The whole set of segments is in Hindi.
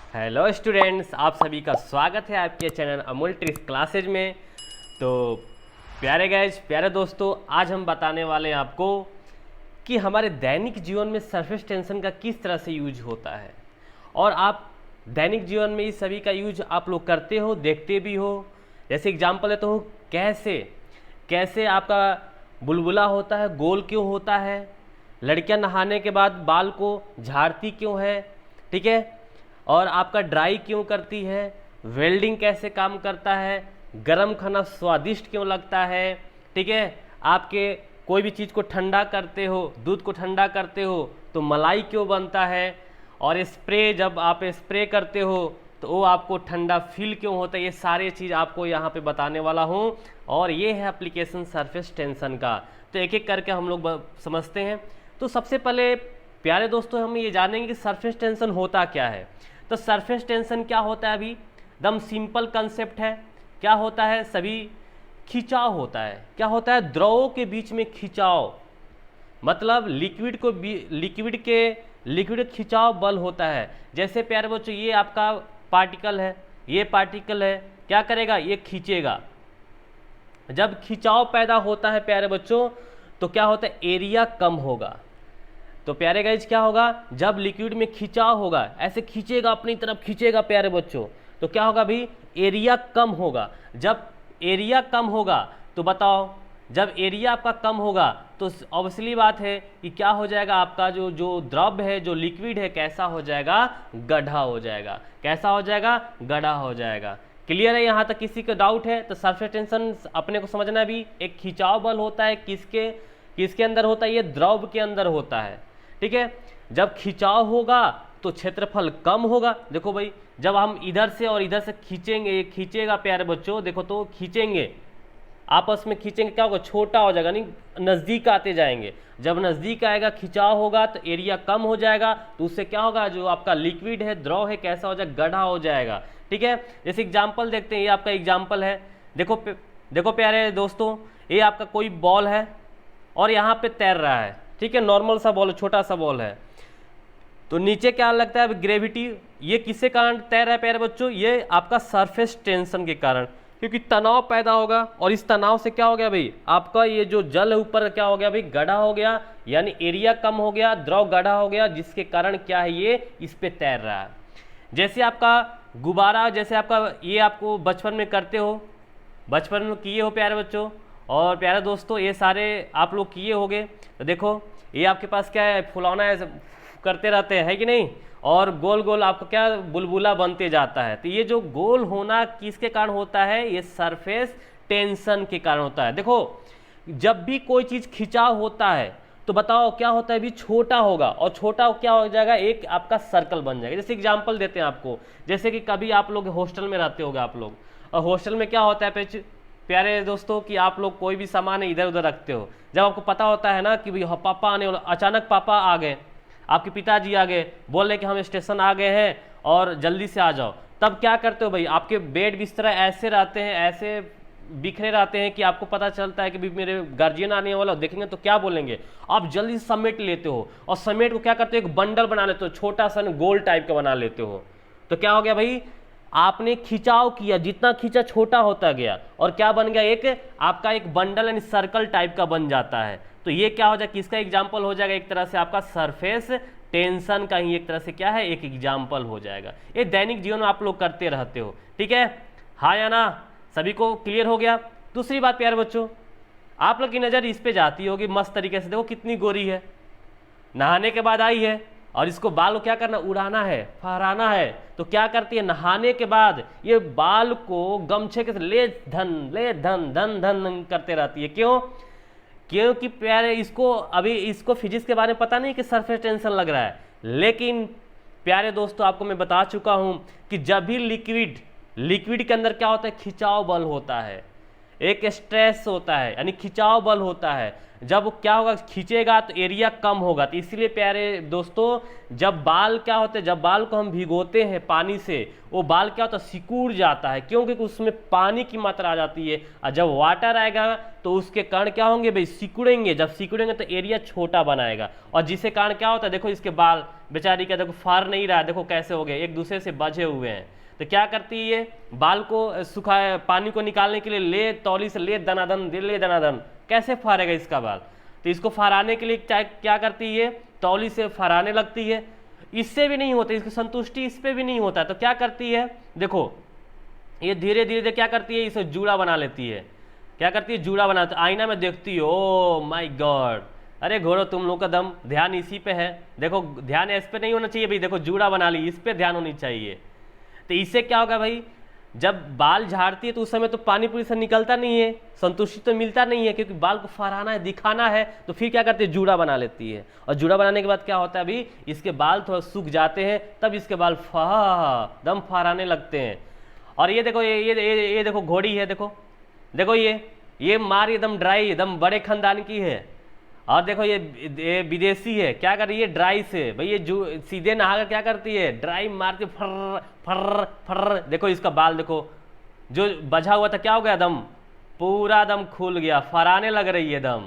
हेलो स्टूडेंट्स, आप सभी का स्वागत है आपके चैनल अमूल ट्रिक्स क्लासेज में। तो प्यारे गाइज, प्यारे दोस्तों, आज हम बताने वाले हैं आपको कि हमारे दैनिक जीवन में सरफेस टेंशन का किस तरह से यूज होता है और आप दैनिक जीवन में इस सभी का यूज आप लोग करते हो, देखते भी हो। जैसे एग्जांपल लेता हूँ, कैसे कैसे आपका बुलबुला होता है, गोल क्यों होता है, लड़कियां नहाने के बाद बाल को झाड़ती क्यों है, ठीक है, और आपका ड्राई क्यों करती है, वेल्डिंग कैसे काम करता है, गरम खाना स्वादिष्ट क्यों लगता है, ठीक है, आपके कोई भी चीज़ को ठंडा करते हो, दूध को ठंडा करते हो तो मलाई क्यों बनता है, और स्प्रे जब आप स्प्रे करते हो तो वो आपको ठंडा फील क्यों होता है। ये सारे चीज़ आपको यहाँ पे बताने वाला हूँ और ये है एप्लीकेशन सरफेस टेंशन का। तो एक एक करके हम लोग समझते हैं। तो सबसे पहले प्यारे दोस्तों, हम ये जानेंगे कि सरफेस टेंशन होता क्या है। तो सरफेस टेंशन क्या होता है, अभी एकदम सिंपल कंसेप्ट है। क्या होता है, सभी खिंचाव होता है। क्या होता है, द्रवों के बीच में खिंचाव, मतलब लिक्विड खिंचाव बल होता है। जैसे प्यारे बच्चों, ये आपका पार्टिकल है, ये पार्टिकल है, क्या करेगा, ये खींचेगा। जब खिंचाव पैदा होता है प्यारे बच्चों तो क्या होता है, एरिया कम होगा। तो प्यारे गाइज, क्या होगा, जब लिक्विड में खिंचाव होगा, ऐसे खींचेगा, अपनी तरफ खींचेगा प्यारे बच्चों, तो क्या होगा भाई, एरिया कम होगा। जब एरिया कम होगा तो बताओ, जब एरिया आपका कम होगा तो ऑब्वियसली बात है कि क्या हो जाएगा, आपका जो जो द्रव है, जो लिक्विड है, कैसा हो जाएगा, गड्ढा हो जाएगा। कैसा हो जाएगा, गड्ढा हो जाएगा। क्लियर है, यहाँ तक किसी को डाउट है? तो सरफेस टेंशन अपने को समझना भी, एक खिंचाव बल होता है, किसके किसके अंदर होता है, ये द्रव के अंदर होता है, ठीक है। जब खिंचाव होगा तो क्षेत्रफल कम होगा। देखो भाई, जब हम इधर से और इधर से खींचेंगे, ये खींचेगा प्यारे बच्चों, देखो तो खींचेंगे, आपस में खींचेंगे, क्या होगा, छोटा हो जाएगा, नहीं नज़दीक आते जाएंगे। जब नज़दीक आएगा, खिंचाव होगा तो एरिया कम हो जाएगा, तो उससे क्या होगा, जो आपका लिक्विड है, द्रव है, कैसा हो जाएगा, गड्ढा हो जाएगा, ठीक है। जैसे एग्जाम्पल देखते हैं, ये आपका एग्जाम्पल है। देखो प्यारे दोस्तों, ये आपका कोई बॉल है और यहाँ पे तैर रहा है, ठीक है, नॉर्मल सा बॉल, छोटा सा बॉल है। तो नीचे क्या लगता है, ग्रेविटी। ये किसके कारण तैर रहा है प्यारे बच्चों, ये आपका सरफेस टेंशन के कारण, क्योंकि तनाव पैदा होगा और इस तनाव से क्या हो गया भाई, आपका ये जो जल है ऊपर क्या हो गया भाई, गड्ढा हो गया, यानी एरिया कम हो गया, द्रव गड्ढा हो गया, जिसके कारण क्या है, ये इस पे तैर रहा है। जैसे आपका गुब्बारा, जैसे आपका ये आपको बचपन में करते हो, बचपन में किए हो प्यारे बच्चों, और प्यारे दोस्तों ये सारे आप लोग किए होंगे। तो देखो, ये आपके पास क्या है, फुलौना है, करते रहते हैं, है कि नहीं, और गोल गोल आपको क्या बुलबुला बनते जाता है। तो ये जो गोल होना किसके कारण होता है, ये सरफेस टेंशन के कारण होता है। देखो, जब भी कोई चीज़ खिंचाव होता है तो बताओ क्या होता है, भी छोटा होगा, और छोटा क्या हो जाएगा, एक आपका सर्कल बन जाएगा। जैसे एग्जाम्पल देते हैं आपको, जैसे कि कभी आप लोग हॉस्टल में रहते होगे आप लोग, और हॉस्टल में क्या होता है प्यारे दोस्तों, कि आप लोग कोई भी सामान इधर उधर रखते हो। जब आपको पता होता है ना कि भाई पापा आने वाला, अचानक पापा आ गए, आपके पिताजी आ गए, बोल रहे कि हम स्टेशन आ गए हैं और जल्दी से आ जाओ, तब क्या करते हो भाई, आपके बेड बिस्तर ऐसे रहते हैं, ऐसे बिखरे रहते हैं कि आपको पता चलता है कि भी मेरे गार्जियन आने वाला, देखेंगे तो क्या बोलेंगे, आप जल्दी से समेट लेते हो, और समेट को क्या करते हो, एक बंडल बना लेते हो, छोटा सा गोल टाइप का बना लेते हो। तो क्या हो गया भाई, आपने खिंचाव किया, जितना खींचा छोटा होता गया, और क्या बन गया, एक आपका एक बंडल यानी सर्कल टाइप का बन जाता है। तो ये क्या हो जाएगा, किसका एग्जाम्पल हो जाएगा, एक तरह से आपका सरफेस टेंशन का ही एक तरह से क्या है, एक एग्जाम्पल हो जाएगा। ये दैनिक जीवन में आप लोग करते रहते हो, ठीक है, हाँ या ना, सभी को क्लियर हो गया। दूसरी बात प्यारे बच्चों, आप लोग की नज़र इस पे जाती होगी मस्त तरीके से, देखो कितनी गोरी है, नहाने के बाद आई है, और इसको बाल को क्या करना, उड़ाना है, फहराना है। तो क्या करती है, नहाने के बाद ये बाल को गमछे के ले धन धन धन करते रहती है। क्यों? क्योंकि प्यारे इसको फिजिक्स के बारे में पता नहीं कि सरफेस टेंशन लग रहा है, लेकिन प्यारे दोस्तों आपको मैं बता चुका हूं कि जब भी लिक्विड के अंदर क्या होता है, खिंचाव बल होता है, एक स्ट्रेस होता है, यानी खिंचाव बल होता है। जब क्या होगा, खींचेगा तो एरिया कम होगा। तो इसलिए प्यारे दोस्तों, जब बाल क्या होते हैं, जब बाल को हम भिगोते हैं पानी से, वो बाल क्या होता है, सिकुड़ जाता है, क्योंकि उसमें पानी की मात्रा आ जाती है, और जब वाटर आएगा तो उसके कारण क्या होंगे भाई, सिकुड़ेंगे। जब सिकुड़ेंगे तो एरिया छोटा बनाएगा, और जिसके कारण क्या होता है, देखो इसके बाल बेचारी का देखो फार नहीं रहा, देखो कैसे हो गए, एक दूसरे से बझे हुए हैं। तो क्या करती है ये, बाल को सुखा पानी को निकालने के लिए ले तौली से ले दनादन ले दनादन, कैसे फाड़ेगा इसका बाल। तो इसको फहराने के लिए क्या करती है, तौली से फहराने लगती है। इससे भी नहीं होता, इसकी संतुष्टि इस पे भी नहीं होता, तो क्या करती है, देखो ये धीरे धीरे क्या करती है, इसे जूड़ा बना लेती है। क्या करती है, जूड़ा बनाती, आईना में देखती है, ओ माय गॉड, अरे घोड़ो तुम लोग का दम ध्यान इसी पे है, देखो ध्यान इस पे नहीं होना चाहिए भाई, देखो जूड़ा बना ली, इस पे ध्यान होनी चाहिए। तो इससे क्या होगा भाई, जब बाल झाड़ती है तो उस समय तो पानी पूरी से निकलता नहीं है, संतुष्टि तो मिलता नहीं है, क्योंकि बाल को फहराना है, दिखाना है, तो फिर क्या करती है, जूड़ा बना लेती है। और जूड़ा बनाने के बाद क्या होता है, अभी इसके बाल थोड़ा सूख जाते हैं, तब इसके बाल दम फहराने लगते हैं। और ये देखो ये देखो घोड़ी है, देखो देखो ये मार एकदम ड्राई, एकदम बड़े खानदान की है। और देखो ये विदेशी है, क्या कर रही है, ड्राई से भाई, ये जो सीधे नहाकर क्या करती है, ड्राई मारती फर फर फर। देखो इसका बाल देखो, जो बझा हुआ था क्या हो गया, दम पूरा दम खुल गया, फराने लग रही है दम।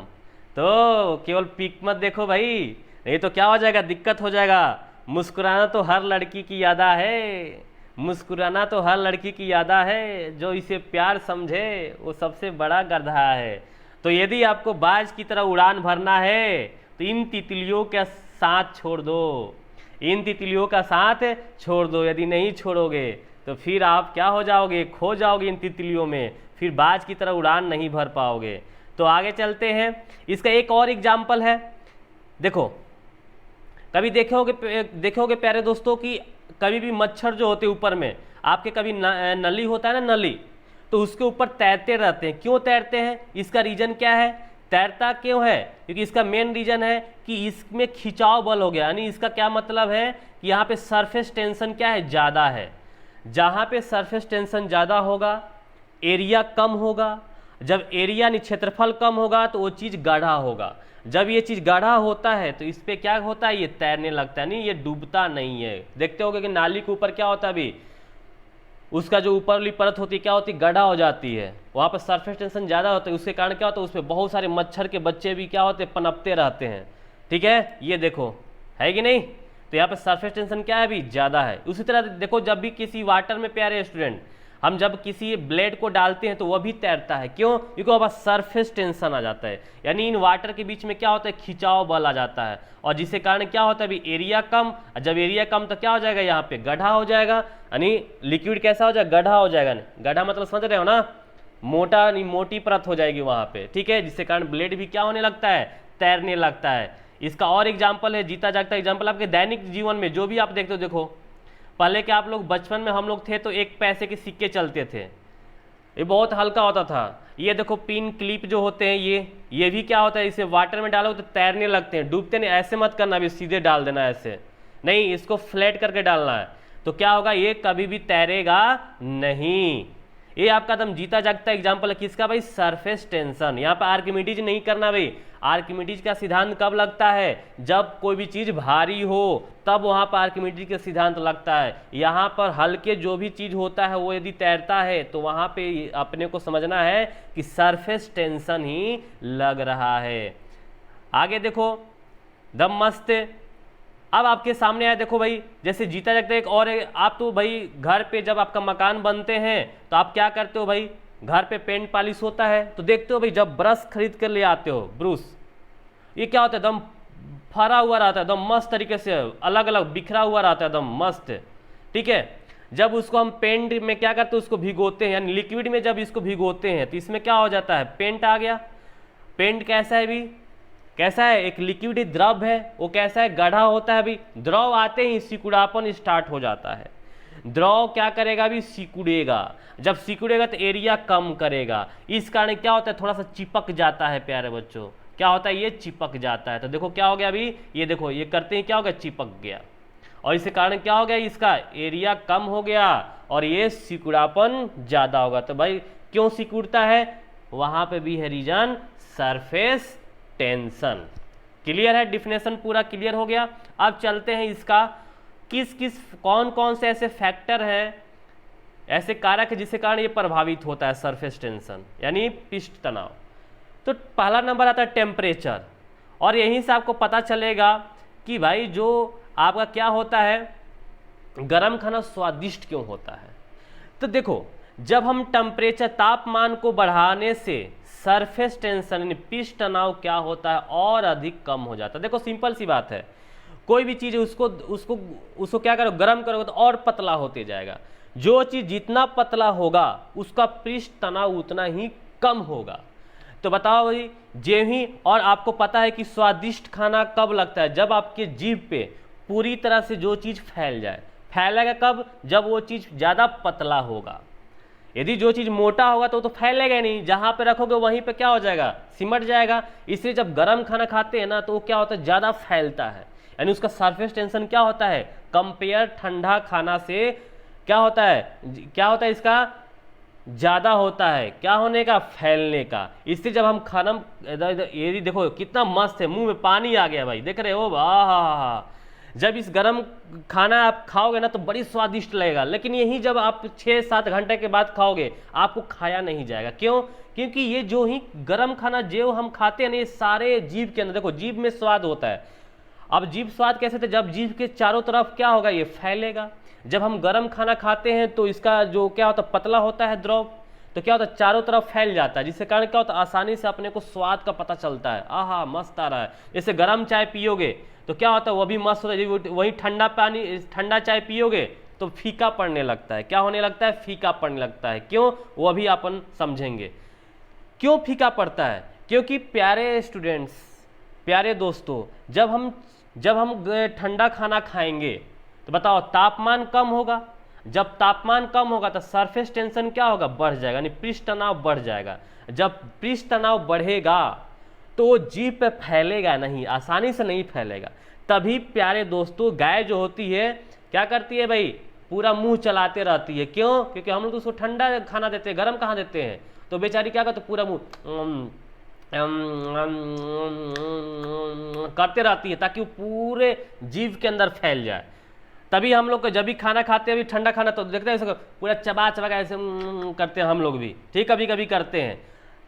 तो केवल पीक मत देखो भाई, नहीं तो क्या हो जाएगा, दिक्कत हो जाएगा। मुस्कुराना तो हर लड़की की यादा है, मुस्कुराना तो हर लड़की की यादा है, जो इसे प्यार समझे वो सबसे बड़ा गधा है। तो यदि आपको बाज की तरह उड़ान भरना है तो इन तितलियों का साथ छोड़ दो, इन तितलियों का साथ छोड़ दो। यदि नहीं छोड़ोगे तो फिर आप क्या हो जाओगे, खो जाओगे इन तितलियों में, फिर बाज की तरह उड़ान नहीं भर पाओगे। तो आगे चलते हैं, इसका एक और एग्जाम्पल है। देखो कभी देखोगे प्यारे दोस्तों कि कभी भी मच्छर जो होते ऊपर में आपके, कभी नली होता है ना, नली, तो उसके ऊपर तैरते रहते हैं। क्यों तैरते हैं, इसका रीजन क्या है, तैरता क्यों है, क्योंकि इसका मेन रीजन है कि इसमें खिंचाव बल हो गया। यानी इसका क्या मतलब है कि यहाँ पे सरफेस टेंशन क्या है, ज़्यादा है। जहाँ पे सरफेस टेंशन ज़्यादा होगा, एरिया कम होगा। जब एरिया यानी क्षेत्रफल कम होगा तो वो चीज़ गाढ़ा होगा। जब ये चीज़ गाढ़ा होता है तो इस पर क्या होता है, ये तैरने लगता है, नहीं ये डूबता नहीं है। देखते होगे कि नाली के ऊपर क्या होता है, अभी उसका जो ऊपरली परत होती है क्या होती है, गाढ़ा हो जाती है, वहाँ पर सरफेस टेंशन ज़्यादा होता है। उसके कारण क्या होता है, उस पर बहुत सारे मच्छर के बच्चे भी क्या होते हैं, पनपते रहते हैं। ठीक है, ये देखो है कि नहीं, तो यहाँ पे सरफेस टेंशन क्या है, अभी ज़्यादा है। उसी तरह देखो, जब भी किसी वाटर में प्यारे स्टूडेंट हम जब किसी ब्लेड को डालते हैं तो वह भी तैरता है। क्यों, क्योंकि वहाँ पर सरफेस टेंशन आ जाता है, यानी इन वाटर के बीच में क्या होता है, खिंचाव बल आ जाता है, और जिसके कारण क्या होता है, अभी एरिया कम। जब एरिया कम तो क्या हो जाएगा, यहाँ पे गड्ढा हो जाएगा, यानी लिक्विड कैसा हो जाएगा, गड्ढा हो जाएगा। गड्ढा मतलब समझ रहे हो ना, मोटा नहीं मोटी परत हो जाएगी वहाँ पे। ठीक है, जिसके कारण ब्लेड भी क्या होने लगता है, तैरने लगता है। इसका और एग्जाम्पल है, जीता जागता एग्जाम्पल आपके दैनिक जीवन में जो भी आप देखते हो। देखो पहले के आप लोग बचपन में हम लोग थे तो 1 पैसे के सिक्के चलते थे, ये बहुत हल्का होता था। ये देखो पिन क्लिप जो होते हैं, ये भी क्या होता है, इसे वाटर में डालो तो तैरने लगते हैं, डूबते नहीं। ऐसे मत करना, अभी सीधे डाल देना, ऐसे नहीं, इसको फ्लैट करके डालना है। तो क्या होगा, ये कभी भी तैरेगा नहीं। ये आपका एकदम जीता जागता एग्जाम्पल है किसका भाई, सरफेस टेंशन। यहाँ पर आर्किमिडीज नहीं करना भाई। आर्किमिडीज का सिद्धांत कब लगता है, जब कोई भी चीज़ भारी हो तब वहाँ पर आर्किमिडीज का सिद्धांत लगता है। यहाँ पर हल्के जो भी चीज़ होता है वो यदि तैरता है तो वहाँ पे अपने को समझना है कि सरफेस टेंशन ही लग रहा है। आगे देखो, दम मस्त। अब आपके सामने आया, देखो भाई, जैसे जीता जागता एक और है। आप तो भाई घर पे जब आपका मकान बनते हैं तो आप क्या करते हो भाई, घर पे पेंट पॉलिश होता है तो देखते हो भाई, जब ब्रश खरीद कर ले आते हो, ब्रूस, ये क्या होता है, एकदम फरा हुआ रहता है, एकदम मस्त तरीके से अलग अलग बिखरा हुआ रहता है, एकदम मस्त। ठीक है, जब उसको हम पेंट में क्या करते हैं, उसको भिगोते हैं, यानी लिक्विड में जब इसको भिगोते हैं तो इसमें क्या हो जाता है, पेंट आ गया। पेंट कैसा है भी, कैसा है, एक लिक्विड द्रव है, वो कैसा है, गाढ़ा होता है। अभी द्रव आते ही सिकुड़ापन स्टार्ट हो जाता है। द्रव क्या करेगा अभी, सिकुड़ेगा। जब सिकुड़ेगा तो एरिया कम करेगा, इस कारण क्या होता है, थोड़ा सा चिपक जाता है प्यारे बच्चों। क्या होता है, ये चिपक जाता है। तो देखो क्या हो गया अभी, ये देखो ये करते ही क्या हो गया, चिपक गया, और इसके कारण क्या हो गया, इसका एरिया कम हो गया और ये सिकुड़ापन ज़्यादा होगा। तो भाई क्यों सिकुड़ता है, वहाँ पे भी है रीजन, सरफेस टेंशन। क्लियर है, डिफिनेशन पूरा क्लियर हो गया। अब चलते हैं इसका कौन कौन से ऐसे फैक्टर हैं, ऐसे कारक है जिसके कारण ये प्रभावित होता है सरफेस टेंशन यानी पृष्ठ तनाव। तो पहला नंबर आता है टेम्परेचर, और यहीं से आपको पता चलेगा कि भाई जो आपका क्या होता है, गर्म खाना स्वादिष्ट क्यों होता है? तो देखो, जब हम टेम्परेचर तापमान को बढ़ाने से सरफेस टेंशन यानी पृष्ठ तनाव क्या होता है और अधिक कम हो जाता है। देखो सिंपल सी बात है, कोई भी चीज़ उसको उसको उसको क्या करो, गर्म करोगे तो और पतला होते जाएगा। जो चीज़ जितना पतला होगा उसका पृष्ठ तनाव उतना ही कम होगा। तो बताओ भाई, जे ही, और आपको पता है कि स्वादिष्ट खाना कब लगता है, जब आपके जीभ पे पूरी तरह से जो चीज़ फैल जाए। फैलेगा कब? जब वो चीज़ ज़्यादा पतला होगा। यदि जो चीज़ मोटा होगा तो फैलेगा नहीं, जहाँ पे रखोगे वहीं पे क्या हो जाएगा, सिमट जाएगा। इसलिए जब गर्म खाना खाते हैं ना तो वो क्या होता है, ज़्यादा फैलता है, यानी उसका सरफेस टेंशन क्या होता है, कंपेयर ठंडा खाना से क्या होता है इसका ज़्यादा होता है, क्या होने का, फैलने का। इसलिए जब हम खाना, ये देखो कितना मस्त है, मुंह में पानी आ गया भाई, देख रहे हो, वाह। जब इस गरम खाना आप खाओगे ना तो बड़ी स्वादिष्ट लगेगा, लेकिन यही जब आप 6-7 घंटे के बाद खाओगे आपको खाया नहीं जाएगा। क्यों? क्योंकि ये जो ही गरम खाना जो हम खाते हैं ना, ये सारे जीभ के अंदर, देखो जीभ में स्वाद होता है। अब जीभ स्वाद कैसे थे, जब जीभ के चारों तरफ क्या होगा, ये फैलेगा। जब हम गरम खाना खाते हैं तो इसका जो क्या होता है, पतला होता है द्रव, तो क्या होता है, चारों तरफ फैल जाता है, जिसके कारण क्या होता है, आसानी से अपने को स्वाद का पता चलता है। आहा, मस्त आ रहा है। जैसे गरम चाय पियोगे तो क्या होता है, वो भी मस्त होता है। वही ठंडा चाय पियोगे तो फीका पड़ने लगता है। क्या होने लगता है, फीका पड़ने लगता है। क्यों? वो अभी अपन समझेंगे क्यों फीका पड़ता है। क्योंकि प्यारे स्टूडेंट्स, प्यारे दोस्तों, जब हम ठंडा खाना खाएंगे तो बताओ तापमान कम होगा। जब तापमान कम होगा तो सरफेस टेंशन क्या होगा, बढ़ जाएगा, यानी पृष्ठ तनाव बढ़ जाएगा। जब पृष्ठ तनाव बढ़ेगा तो वो जीभ पे फैलेगा नहीं, आसानी से नहीं फैलेगा। तभी प्यारे दोस्तों, गाय जो होती है क्या करती है भाई, पूरा मुंह चलाते रहती है। क्यों? क्योंकि हम लोग तो उसको ठंडा खाना देते हैं, गर्म कहाँ देते हैं। तो बेचारी क्या करते, पूरा मुंह करते रहती है ताकि वो पूरे जीभ के अंदर फैल जाए। तभी हम लोग को जब भी खाना खाते हैं, अभी ठंडा खाना, तो देखते हैं पूरा चबा चबा के ऐसे करते हैं हम लोग भी, ठीक, कभी कभी करते हैं,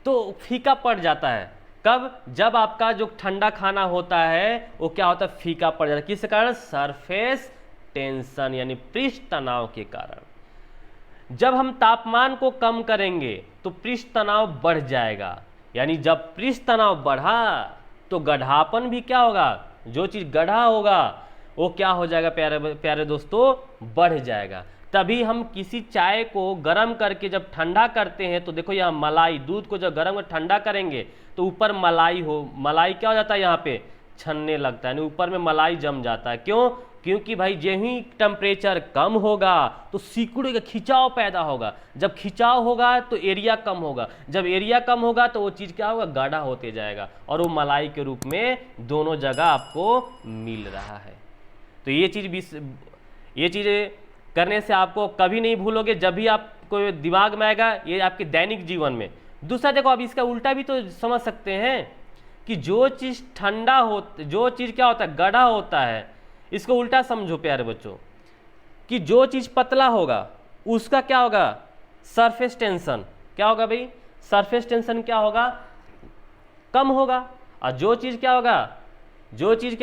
तो फीका पड़ जाता है। कब? जब आपका जो ठंडा खाना होता है वो क्या होता है, फीका पड़ जाता है। किस कारण? सरफेस टेंशन यानी पृष्ठ तनाव के कारण। जब हम तापमान को कम करेंगे तो पृष्ठ तनाव बढ़ जाएगा, यानी जब पृष्ठ तनाव बढ़ा तो गढ़ापन भी क्या होगा, जो चीज़ गढ़ा होगा वो क्या हो जाएगा प्यारे प्यारे दोस्तों, बढ़ जाएगा। तभी हम किसी चाय को गर्म करके जब ठंडा करते हैं तो देखो यहाँ मलाई, दूध को जब गर्म ठंडा करेंगे तो ऊपर मलाई क्या हो जाता है, यहाँ पे छनने लगता है, ऊपर में मलाई जम जाता है। क्यों? क्योंकि भाई जो ही टेम्परेचर कम होगा तो सिकुड़े का खिंचाव पैदा होगा। जब खिंचाव होगा तो एरिया कम होगा, जब एरिया कम होगा तो वो चीज़ क्या होगा, गाढ़ा होते जाएगा और वो मलाई के रूप में दोनों जगह आपको मिल रहा है। तो ये चीज़ करने से आपको कभी नहीं भूलोगे, जब भी आपको दिमाग में आएगा, ये आपके दैनिक जीवन में। दूसरा देखो, अब इसका उल्टा भी तो समझ सकते हैं कि जो चीज़ जो चीज़ क्या होता है, गढ़ा होता है। इसको उल्टा समझो प्यारे बच्चों, कि जो चीज़ पतला होगा उसका क्या होगा, सरफेस टेंशन क्या होगा भाई, सरफेस टेंशन क्या होगा, कम होगा। और जो चीज़ क्या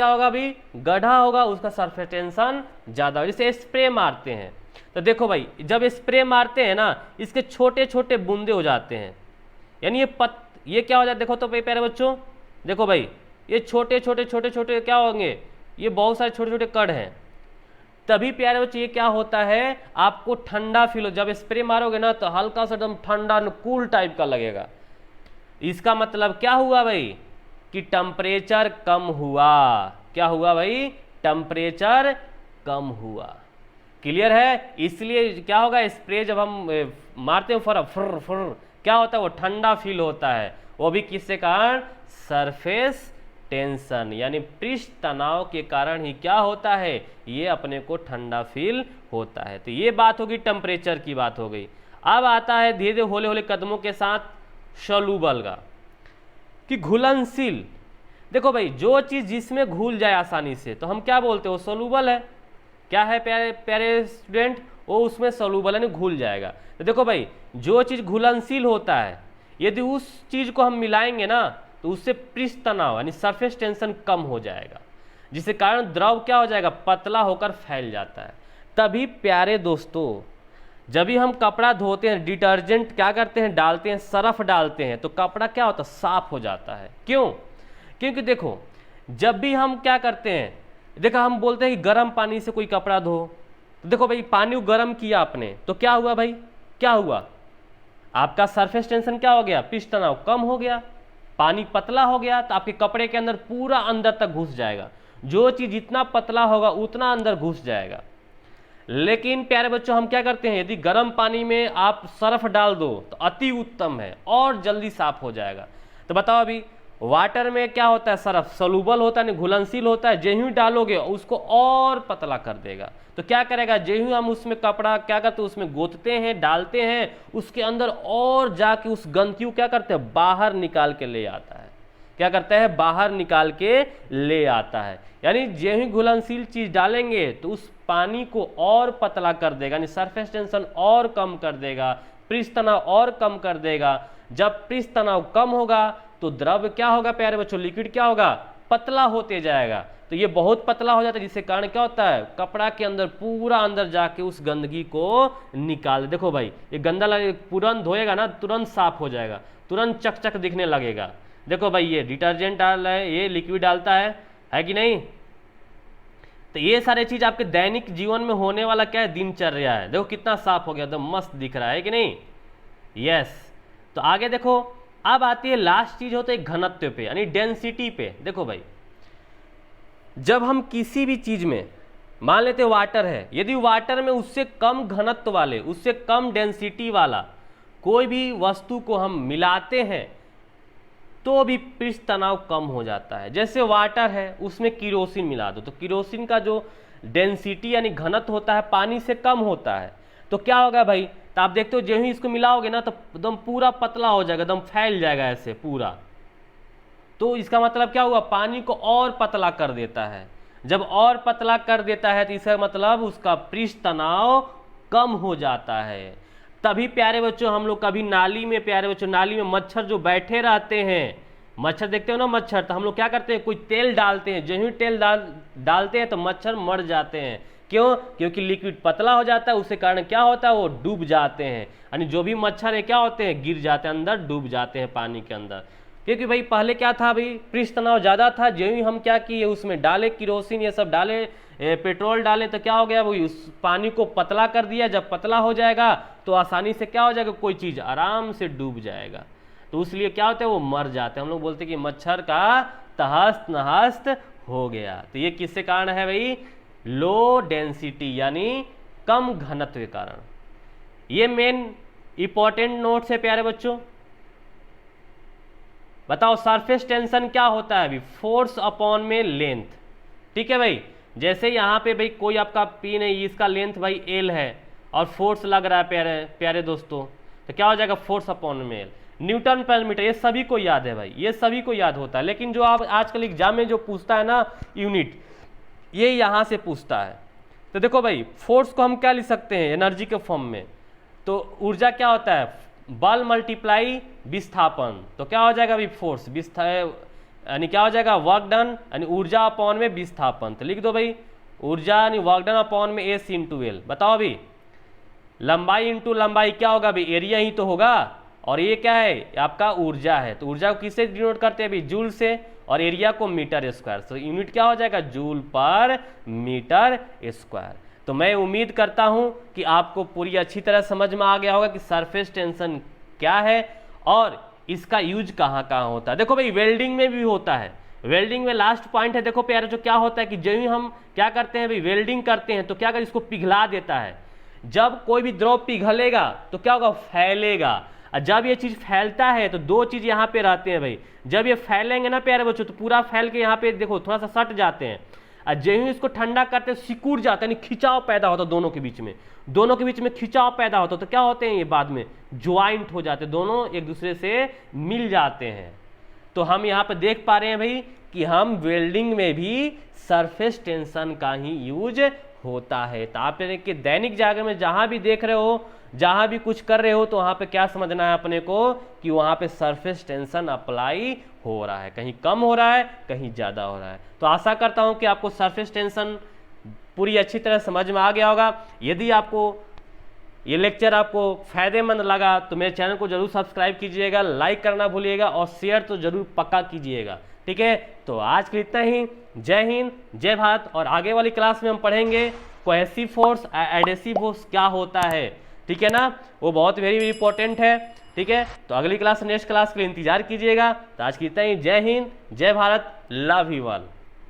होगा भाई, गढ़ा होगा, उसका सरफेस टेंशन ज़्यादा होगा। जैसे स्प्रे मारते हैं तो देखो भाई, जब स्प्रे मारते हैं ना, इसके छोटे छोटे बूंदे हो जाते हैं, यानी ये क्या हो जाता है, देखो तो प्यारे बच्चों, देखो भाई, ये छोटे छोटे क्या होंगे, ये बहुत सारे छोटे छोटे कण हैं। तभी प्यारे बच्चों ये क्या होता है, आपको ठंडा फील हो, जब स्प्रे मारोगे ना तो हल्का सा एकदम ठंडा कूल टाइप का लगेगा। इसका मतलब क्या हुआ भाई, कि टेम्परेचर कम हुआ। क्या हुआ भाई, टेम्परेचर कम हुआ। क्लियर है? इसलिए क्या होगा, स्प्रे जब हम मारते हैं फुर क्या होता है, वो ठंडा फील होता है। वो भी किसके कारण, सरफेस टेंशन यानी पृष्ठ तनाव के कारण ही क्या होता है, ये अपने को ठंडा फील होता है। तो ये बात होगी, टेम्परेचर की बात हो गई। अब आता है धीरे धीरे होले होले कदमों के साथ सॉल्यूबल का, कि घुलनशील। देखो भाई, जो चीज़ जिसमें घुल जाए आसानी से तो हम क्या बोलते हैं, वो सॉल्यूबल है। क्या है प्यारे प्यारे स्टूडेंट, वो उसमें सॉल्यूबल है, घुल जाएगा। तो देखो भाई, जो चीज़ घुलनशील होता है, यदि उस चीज़ को हम मिलाएंगे ना तो उससे पृष्ठ तनाव यानी सरफेस टेंशन कम हो जाएगा। जिसके कारण द्रव क्या हो जाएगा, पतला होकर फैल जाता है। तभी प्यारे दोस्तों जब भी हम कपड़ा धोते हैं, डिटर्जेंट क्या करते हैं, डालते हैं, सरफ डालते हैं, तो कपड़ा क्या होता है, साफ हो जाता है। क्यों? क्योंकि देखो जब भी हम क्या करते हैं, देखो हम बोलते हैं कि गर्म पानी से कोई कपड़ा धो, तो देखो भाई पानी गर्म किया आपने तो क्या हुआ भाई, क्या हुआ, आपका सरफेस टेंशन क्या हो गया, पृष्ठ तनाव कम हो गया, पानी पतला हो गया, तो आपके कपड़े के अंदर पूरा अंदर तक घुस जाएगा। जो चीज जितना पतला होगा उतना अंदर घुस जाएगा। लेकिन प्यारे बच्चों हम क्या करते हैं, यदि गर्म पानी में आप सर्फ डाल दो तो अति उत्तम है और जल्दी साफ हो जाएगा। तो बताओ अभी वाटर में क्या होता है, सर्फ सोलूबल होता है, घुलनशील होता है, जो ही डालोगे उसको और पतला कर देगा। तो क्या करेगा, जो ही हम उसमें कपड़ा क्या करते हैं, उसमें गोतते हैं, डालते हैं, उसके अंदर और जाके उस गंदगी को क्या करते हैं, बाहर निकाल के ले आता है। क्या करता है, बाहर निकाल के ले आता है। यानी जो ही घुलनशील चीज डालेंगे तो उस पानी को और पतला कर देगा, यानी सरफेस टेंशन और कम कर देगा, पृष्ठ तनाव और कम कर देगा। जब पृष्ठ तनाव कम होगा तो द्रव क्या होगा प्यारे बच्चों, लिक्विड क्या होगा, पतला होते जाएगा। तो ये बहुत पतला हो जाता है, जिसके कारण क्या होता है, कपड़ा के अंदर पूरा अंदर जाके उस गंदगी को निकाल। देखो भाई ये गंदा लगे, तुरंत धोएगा ना तुरंत साफ हो जाएगा, तुरंत चकचक दिखने लगेगा। देखो भाई ये डिटर्जेंट डाल रहा है, ये लिक्विड डालता है कि नहीं। तो ये सारे चीज आपके दैनिक जीवन में होने वाला क्या है, दिनचर्या है। देखो कितना साफ हो गया, एकदम मस्त दिख रहा है कि नहीं। यस, तो आगे देखो अब आती है लास्ट चीज होता है घनत्व पे, यानी डेंसिटी पे। देखो भाई जब हम किसी भी चीज में मान लेते वाटर है, यदि वाटर में उससे कम घनत्व वाले, उससे कम डेंसिटी वाला कोई भी वस्तु को हम मिलाते हैं तो भी पृष्ठ तनाव कम हो जाता है। जैसे वाटर है उसमें किरोसिन मिला दो तो किरोसिन का जो डेंसिटी यानी घनत्व होता है पानी से कम होता है, तो क्या होगा भाई, तो आप देखते हो जो ही इसको मिलाओगे ना तो एकदम पूरा पतला हो जाएगा, एकदम फैल जाएगा ऐसे पूरा। तो इसका मतलब क्या हुआ, पानी को और पतला कर देता है। जब और पतला कर देता है तो इसका मतलब उसका पृष्ठ तनाव कम हो जाता है। तभी प्यारे बच्चों हम लोग कभी नाली में, प्यारे बच्चों नाली में मच्छर जो बैठे रहते हैं, मच्छर देखते हो ना मच्छर, तो हम लोग क्या करते हैं, कोई तेल डालते हैं, जो ही तेल डालते हैं तो मच्छर मर जाते हैं। क्यों? क्योंकि लिक्विड पतला हो जाता है, उसके कारण क्या होता है, वो डूब जाते हैं। यानी जो भी मच्छर है क्या होते हैं, गिर जाते हैं अंदर, डूब जाते हैं पानी के अंदर। क्योंकि भाई पहले क्या था भाई, पृष्ठ तनाव ज़्यादा था, जो ही हम क्या किए उसमें डाले किरोसिन ये सब डाले, पेट्रोल डाले, तो क्या हो गया भाई, उस पानी को पतला कर दिया। जब पतला हो जाएगा तो आसानी से क्या हो जाएगा, कोई चीज़ आराम से डूब जाएगा। तो इसलिए क्या होता है, वो मर जाते हैं। हम लोग बोलते हैं कि मच्छर का तहस्त नहस्त हो गया। तो ये किसके कारण है भाई, लो डेंसिटी यानी कम घनत्व के कारण। ये मेन इंपॉर्टेंट नोट्स है प्यारे बच्चों। बताओ सरफेस टेंशन क्या होता है अभी, फोर्स अपॉन में लेंथ। ठीक है भाई, जैसे यहाँ पे भाई कोई आपका पिन है, इसका लेंथ भाई एल है और फोर्स लग रहा है प्यारे प्यारे दोस्तों, तो क्या हो जाएगा, फोर्स अपॉन में एल, न्यूटन पर मीटर। ये सभी को याद है भाई, ये सभी को याद होता है। लेकिन जो आप आजकल एग्जाम में जो पूछता है ना यूनिट, ये यहाँ से पूछता है। तो देखो भाई फोर्स को हम क्या लिख सकते हैं, एनर्जी के फॉर्म में। तो ऊर्जा क्या होता है, बल मल्टीप्लाई विस्थापन। तो क्या हो जाएगा अभी, फोर्स यानी क्या हो जाएगा, वर्क डन यानी ऊर्जा अपॉन में विस्थापन। तो लिख दो भाई ऊर्जा यानी वर्क डन अपॉन में एस इंटू एल। बताओ अभी लंबाई इंटू लंबाई क्या होगा भाई, एरिया ही तो होगा, और ये क्या है आपका ऊर्जा है। तो ऊर्जा को किससे डिनोट करते हैं अभी, जूल से, और एरिया को मीटर स्क्वायर। तो यूनिट क्या हो जाएगा, जूल पर मीटर स्क्वायर। तो मैं उम्मीद करता हूं कि आपको पूरी अच्छी तरह समझ में आ गया होगा कि सरफेस टेंशन क्या है और इसका यूज कहाँ कहाँ होता है। देखो भाई वेल्डिंग में भी होता है, वेल्डिंग में लास्ट पॉइंट है। देखो प्यारे जो क्या होता है कि जब भी हम क्या करते हैं भाई, वेल्डिंग करते हैं तो क्या कर, इसको पिघला देता है। जब कोई भी द्रव पिघलेगा तो क्या होगा, फैलेगा। और जब ये चीज फैलता है तो दो चीज यहाँ पे रहते हैं भाई, जब ये फैलेंगे ना प्यारे बच्चों तो पूरा फैल के यहाँ पे देखो थोड़ा सा सट जाते हैं, और जब ही इसको ठंडा करते हैं सिकुड़ जाता है, यानी खिंचाव पैदा होता है दोनों के बीच में, दोनों के बीच में खिंचाव पैदा होता है। तो क्या होते हैं ये बाद में ज्वाइंट हो जाते हैं, दोनों एक दूसरे से मिल जाते हैं। तो हम यहाँ पे देख पा रहे हैं भाई कि हम वेल्डिंग में भी सरफेस टेंशन का ही यूज होता है। तो आप यानी कि दैनिक जागरण में जहां भी देख रहे हो, जहां भी कुछ कर रहे हो, तो वहां पे क्या समझना है अपने को कि वहां पे सरफेस टेंशन अप्लाई हो रहा है, कहीं कम हो रहा है, कहीं ज़्यादा हो रहा है। तो आशा करता हूं कि आपको सरफेस टेंशन पूरी अच्छी तरह समझ में आ गया होगा। यदि आपको ये लेक्चर आपको फायदेमंद लगा तो मेरे चैनल को जरूर सब्सक्राइब कीजिएगा, लाइक करना भूलिएगा और शेयर तो जरूर पक्का कीजिएगा। ठीक है, तो आज के लिए इतना ही। जय हिंद, जय भारत। और आगे वाली क्लास में हम पढ़ेंगे कोहेसिव फोर्स, एडेसिव फोर्स क्या होता है। ठीक है ना, वो बहुत वेरी इंपॉर्टेंट है। ठीक है, तो अगली क्लास, नेक्स्ट क्लास के लिए इंतजार कीजिएगा। तो आज के लिए इतना ही। जय हिंद, जय भारत, लव यू ऑल।